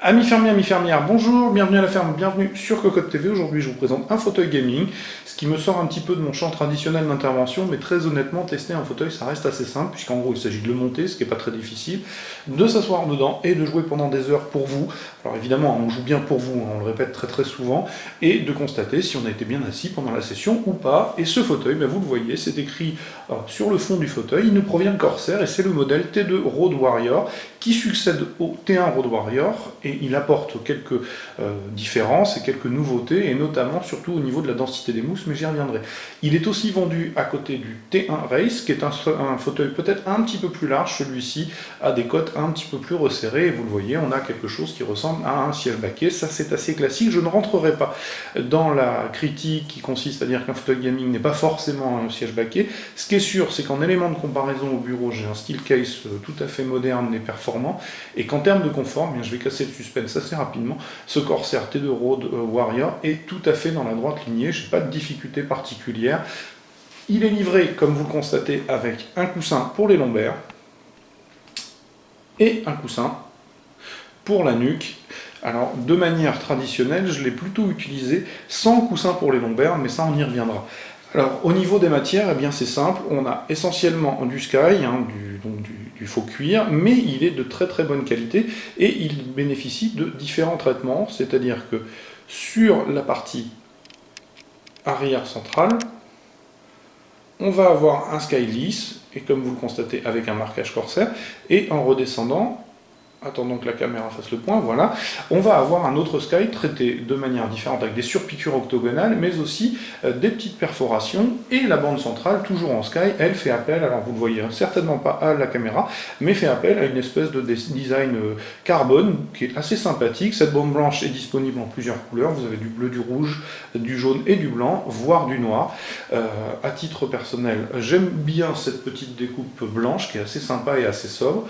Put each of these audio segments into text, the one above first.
Amis fermiers, amis fermières, bonjour, bienvenue à la ferme, bienvenue sur Cocotte TV. Aujourd'hui, je vous présente un fauteuil gaming, ce qui me sort un petit peu de mon champ traditionnel d'intervention, mais très honnêtement, tester un fauteuil, ça reste assez simple, puisqu'en gros, il s'agit de le monter, ce qui n'est pas très difficile, de s'asseoir dedans et de jouer pendant des heures pour vous. Alors évidemment, on joue bien pour vous, on le répète très très souvent, et de constater si on a été bien assis pendant la session ou pas. Et ce fauteuil, vous le voyez, c'est écrit sur le fond du fauteuil, il nous provient de Corsair, et c'est le modèle T2 Road Warrior, qui succède au T1 Road Warrior, et il apporte quelques différences et quelques nouveautés, et notamment surtout au niveau de la densité des mousses, mais j'y reviendrai. Il est aussi vendu à côté du T1 Race, qui est un fauteuil peut-être un petit peu plus large. Celui-ci a des côtes un petit peu plus resserrées, et vous le voyez, on a quelque chose qui ressemble à un siège baquet. Ça, c'est assez classique. Je ne rentrerai pas dans la critique qui consiste à dire qu'un fauteuil gaming n'est pas forcément un siège baquet. Ce qui est sûr, c'est qu'en élément de comparaison au bureau, j'ai un steel case tout à fait moderne et performant, et qu'en termes de confort, je vais casser le suspense assez rapidement, ce Corsair T2 Road Warrior est tout à fait dans la droite lignée, je n'ai pas de difficulté particulière. Il est livré, comme vous le constatez, avec un coussin pour les lombaires et un coussin pour la nuque. Alors, de manière traditionnelle, je l'ai plutôt utilisé sans coussin pour les lombaires, mais ça, on y reviendra. Alors, au niveau des matières, eh bien c'est simple, on a essentiellement du Sky, du faux cuir, mais il est de très très bonne qualité et il bénéficie de différents traitements, c'est-à-dire que sur la partie arrière centrale, on va avoir un Sky lisse, et comme vous le constatez avec un marquage Corsair, et en redescendant, attendons que la caméra fasse le point, voilà, on va avoir un autre Sky traité de manière différente avec des surpiqûres octogonales, mais aussi des petites perforations, et la bande centrale, toujours en Sky, elle fait appel, alors vous ne le voyez certainement pas à la caméra, mais fait appel à une espèce de design carbone qui est assez sympathique. Cette bande blanche est disponible en plusieurs couleurs, vous avez du bleu, du rouge, du jaune et du blanc, voire du noir. À titre personnel, j'aime bien cette petite découpe blanche qui est assez sympa et assez sobre.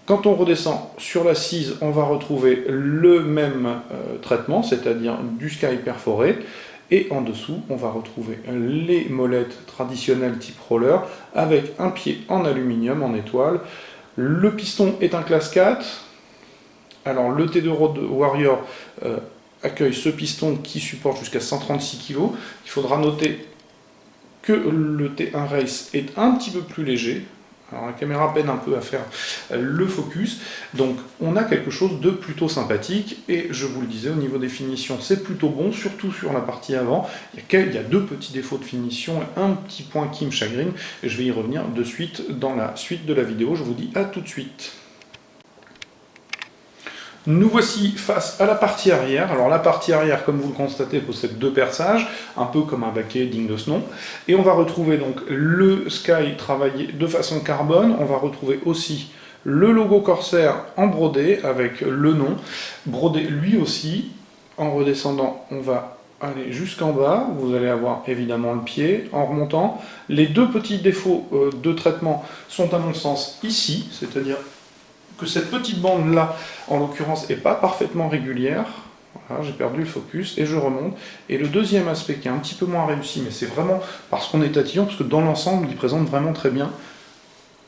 Quand on redescend sur l'assise, on va retrouver le même traitement, c'est-à-dire du Sky perforé, et en dessous, on va retrouver les molettes traditionnelles type roller, avec un pied en aluminium, en étoile. Le piston est un classe 4. Alors le T2 Road Warrior accueille ce piston qui supporte jusqu'à 136 kg. Il faudra noter que le T1 Race est un petit peu plus léger. Alors la caméra peine un peu à faire le focus, donc on a quelque chose de plutôt sympathique, et je vous le disais, au niveau des finitions, c'est plutôt bon, surtout sur la partie avant. Il y a deux petits défauts de finition, et un petit point qui me chagrine, et je vais y revenir de suite dans la suite de la vidéo. Je vous dis à tout de suite. Nous voici face à la partie arrière. Alors la partie arrière, comme vous le constatez, possède deux perçages, un peu comme un baquet digne de ce nom. Et on va retrouver donc le Sky travaillé de façon carbone. On va retrouver aussi le logo Corsair en brodé avec le nom, brodé lui aussi. En redescendant, on va aller jusqu'en bas. Vous allez avoir évidemment le pied. En remontant, les deux petits défauts de traitement sont à mon sens ici, c'est-à-dire que cette petite bande là, en l'occurrence, n'est pas parfaitement régulière. Voilà, j'ai perdu le focus et je remonte. Et le deuxième aspect qui est un petit peu moins réussi, mais c'est vraiment parce qu'on est tatillon, parce que dans l'ensemble, il présente vraiment très bien.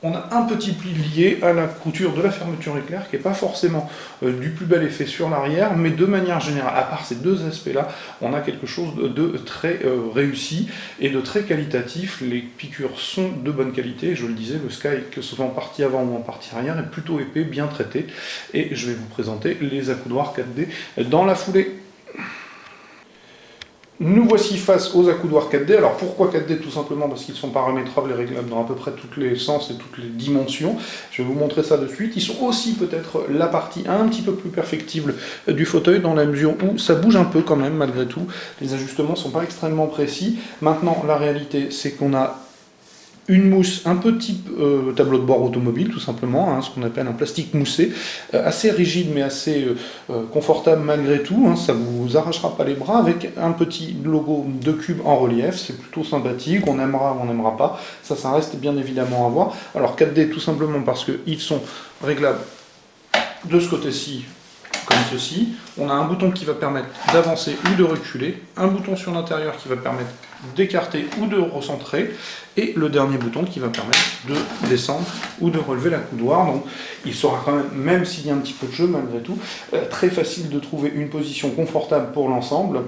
On a un petit pli lié à la couture de la fermeture éclair qui n'est pas forcément du plus bel effet sur l'arrière, mais de manière générale, à part ces deux aspects-là, on a quelque chose de très réussi et de très qualitatif. Les piqûres sont de bonne qualité, je le disais, le Sky, que ce soit en partie avant ou en partie arrière, est plutôt épais, bien traité, et je vais vous présenter les accoudoirs 4D dans la foulée. Nous voici face aux accoudoirs 4D. Alors pourquoi 4D? Tout simplement parce qu'ils sont paramétrables et réglables dans à peu près tous les sens et toutes les dimensions. Je vais vous montrer ça de suite. Ils sont aussi peut-être la partie un petit peu plus perfectible du fauteuil, dans la mesure où ça bouge un peu quand même malgré tout. Les ajustements ne sont pas extrêmement précis. Maintenant, la réalité, c'est qu'on a une mousse un peu type tableau de bord automobile, tout simplement, ce qu'on appelle un plastique moussé, assez rigide mais assez confortable malgré tout, ça ne vous arrachera pas les bras, avec un petit logo de cube en relief. C'est plutôt sympathique, on aimera ou on n'aimera pas, ça reste bien évidemment à voir. Alors 4D tout simplement parce qu'ils sont réglables de ce côté-ci comme ceci. On a un bouton qui va permettre d'avancer ou de reculer, un bouton sur l'intérieur qui va permettre d'écarter ou de recentrer, et le dernier bouton qui va permettre de descendre ou de relever la coudoir. Donc il sera quand même, même s'il y a un petit peu de jeu malgré tout, très facile de trouver une position confortable pour l'ensemble.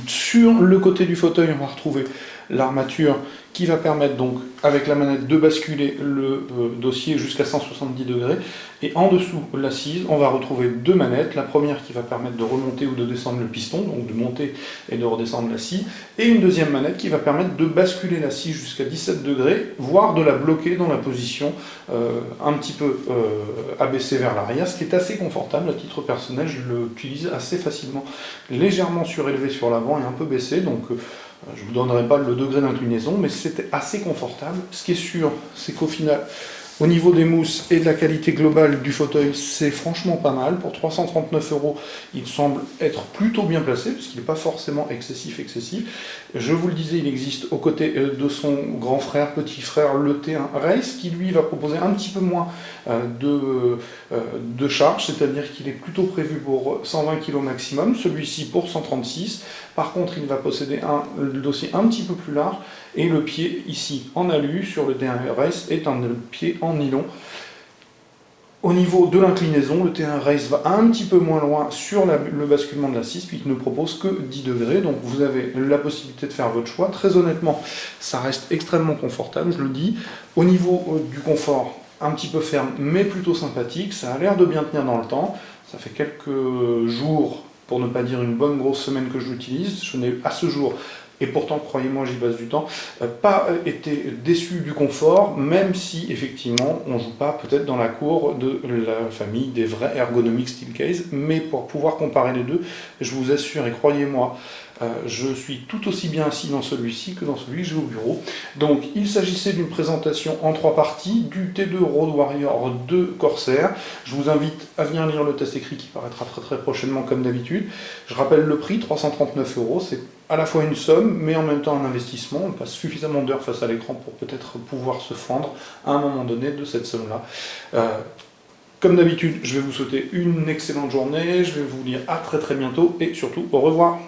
Sur le côté du fauteuil, on va retrouver l'armature qui va permettre donc avec la manette de basculer le dossier jusqu'à 170 degrés, et en dessous l'assise on va retrouver deux manettes, la première qui va permettre de remonter ou de descendre le piston, donc de monter et de redescendre l'assise, et une deuxième manette qui va permettre de basculer l'assise jusqu'à 17 degrés, voire de la bloquer dans la position un petit peu abaissée vers l'arrière, ce qui est assez confortable. À titre personnel, je l'utilise assez facilement, légèrement surélevé sur l'avant et un peu baissé, donc je ne vous donnerai pas le degré d'inclinaison, mais c'était assez confortable. Ce qui est sûr, c'est qu'au final, au niveau des mousses et de la qualité globale du fauteuil, c'est franchement pas mal. Pour 339 €, il semble être plutôt bien placé, puisqu'il n'est pas forcément excessif. Je vous le disais, il existe aux côtés de son grand frère, petit frère, le T1 Race, qui lui va proposer un petit peu moins de charge, c'est-à-dire qu'il est plutôt prévu pour 120 kg maximum, celui-ci pour 136. Par contre, il va posséder le dossier un petit peu plus large, et le pied ici en alu sur le T1 Race est un pied en nylon. Au niveau de l'inclinaison, le T1 Race va un petit peu moins loin sur le basculement de l'assise, puisqu'il ne propose que 10 degrés, donc vous avez la possibilité de faire votre choix. Très honnêtement, ça reste extrêmement confortable, je le dis. Au niveau du confort, un petit peu ferme, mais plutôt sympathique, ça a l'air de bien tenir dans le temps. Ça fait quelques jours, pour ne pas dire une bonne grosse semaine que je l'utilise. Je n'ai à ce jour, et pourtant croyez-moi j'y passe du temps, pas été déçu du confort, même si effectivement on ne joue pas peut-être dans la cour de la famille des vrais ergonomiques Steelcase, mais pour pouvoir comparer les deux, je vous assure et croyez-moi, je suis tout aussi bien assis dans celui-ci que dans celui que j'ai au bureau. Donc il s'agissait d'une présentation en 3 parties du T2 Road Warrior 2 Corsair. Je vous invite à venir lire le test écrit qui paraîtra très prochainement comme d'habitude. Je rappelle le prix, 339 €, c'est à la fois une somme, mais en même temps un investissement. On passe suffisamment d'heures face à l'écran pour peut-être pouvoir se fendre à un moment donné de cette somme-là. Comme d'habitude, je vais vous souhaiter une excellente journée, je vais vous dire à très bientôt, et surtout au revoir.